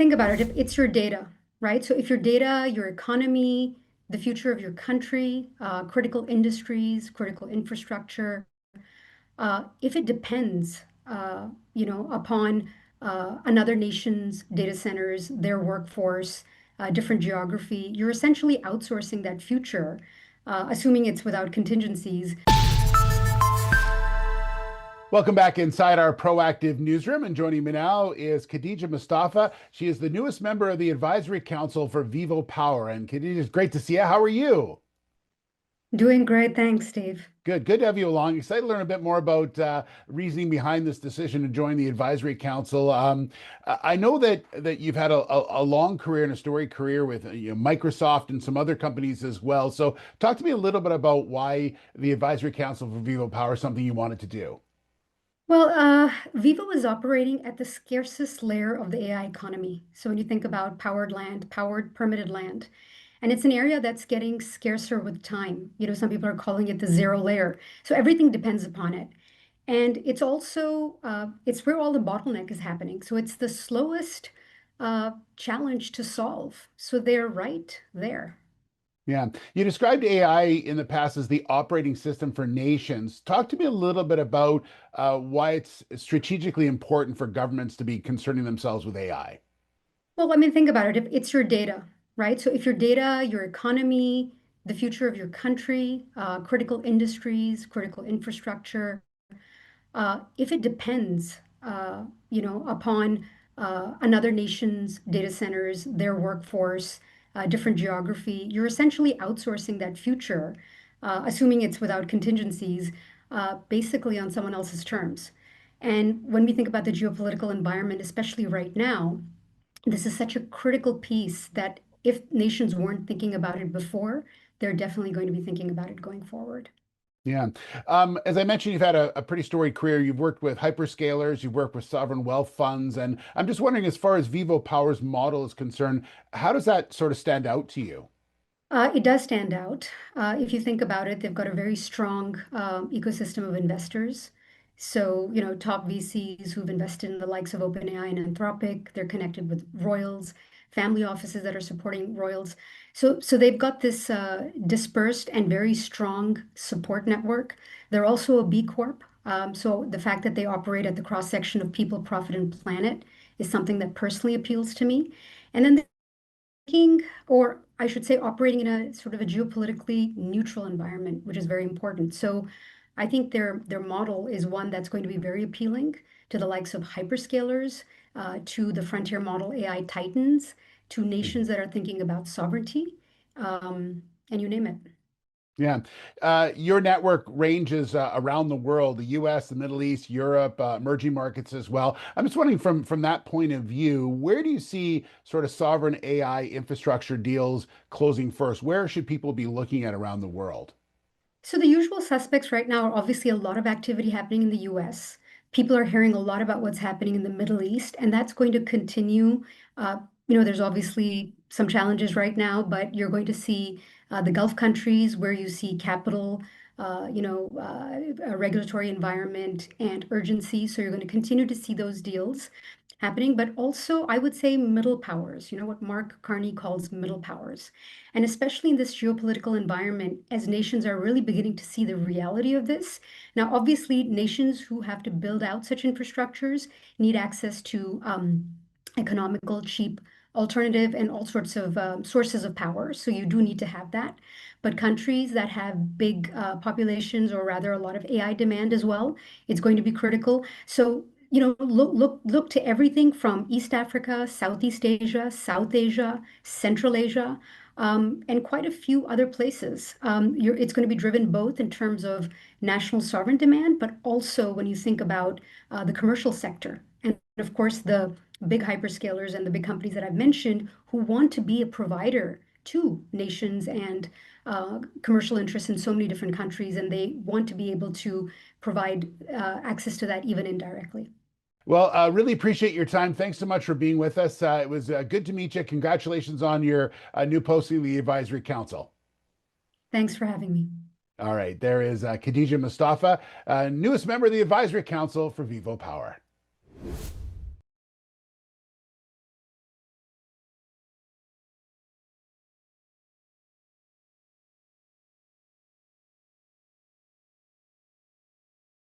think about it. If it's your data, right? So if your data, your economy, the future of your country, critical industries, critical infrastructure, if it depends, upon another nation's data centers, their workforce, different geography, you're essentially outsourcing that future, assuming it's without contingencies. Welcome back inside our proactive newsroom. And joining me now is Khadija Mustafa. She is the newest member of the advisory council for VivoPower. And Khadija, it's great to see you. How are you? Doing great. Thanks, Steve. Good to have you along. Excited to learn a bit more about reasoning behind this decision to join the advisory council. I know that you've had a long career and a storied career with Microsoft and some other companies as well. So talk to me a little bit about why the advisory council for VivoPower is something you wanted to do. Well, Vivo is operating at the scarcest layer of the AI economy. So when you think about powered land, powered permitted land, and it's an area that's getting scarcer with time. Some people are calling it the zero layer. So everything depends upon it. And it's also it's where all the bottleneck is happening. So it's the slowest challenge to solve. So they're right there. Yeah. You described AI in the past as the operating system for nations. Talk to me a little bit about why it's strategically important for governments to be concerning themselves with AI. Well, I mean, think about it. If it's your data, right? So if your data, your economy, the future of your country, critical industries, critical infrastructure, if it depends, upon another nation's data centers, their workforce, different geography, you're essentially outsourcing that future, assuming it's without contingencies, basically on someone else's terms. And when we think about the geopolitical environment, especially right now, this is such a critical piece that if nations weren't thinking about it before, they're definitely going to be thinking about it going forward. Yeah. As I mentioned, you've had a pretty storied career. You've worked with hyperscalers, you've worked with sovereign wealth funds. And I'm just wondering, as far as Vivo Power's model is concerned, how does that sort of stand out to you? It does stand out. If you think about it, they've got a very strong ecosystem of investors. So, top VCs who've invested in the likes of OpenAI and Anthropic, they're connected with royals, family offices that are supporting royals. So they've got this dispersed and very strong support network. They're also a B Corp. So the fact that they operate at the cross section of people, profit, and planet is something that personally appeals to me. And then thinking, or I should say, operating in a sort of a geopolitically neutral environment, which is very important. So I think their model is one that's going to be very appealing to the likes of hyperscalers, to the frontier model AI titans, to nations that are thinking about sovereignty, and you name it. Yeah. Your network ranges around the world, the US, the Middle East, Europe, emerging markets as well. I'm just wondering from that point of view, where do you see sort of sovereign AI infrastructure deals closing first? Where should people be looking at around the world? So the usual suspects right now are obviously a lot of activity happening in the US. People are hearing a lot about what's happening in the Middle East, and that's going to continue. There's obviously some challenges right now, but you're going to see the Gulf countries where you see capital, a regulatory environment and urgency. So you're going to continue to see those deals happening, but also I would say middle powers, what Mark Carney calls middle powers. And especially in this geopolitical environment, as nations are really beginning to see the reality of this. Now, obviously, nations who have to build out such infrastructures need access to economical, cheap alternative and all sorts of sources of power. So you do need to have that. But countries that have big populations, or rather a lot of AI demand as well, it's going to be critical. So look to everything from East Africa, Southeast Asia, South Asia, Central Asia, and quite a few other places. It's going to be driven both in terms of national sovereign demand, but also when you think about the commercial sector. And of course, the big hyperscalers and the big companies that I've mentioned who want to be a provider to nations and commercial interests in so many different countries, and they want to be able to provide access to that even indirectly. Well, really appreciate your time. Thanks so much for being with us. It was good to meet you. Congratulations on your new posting of the Advisory Council. Thanks for having me. All right, there is Khadija Mustafa, newest member of the Advisory Council for VivoPower.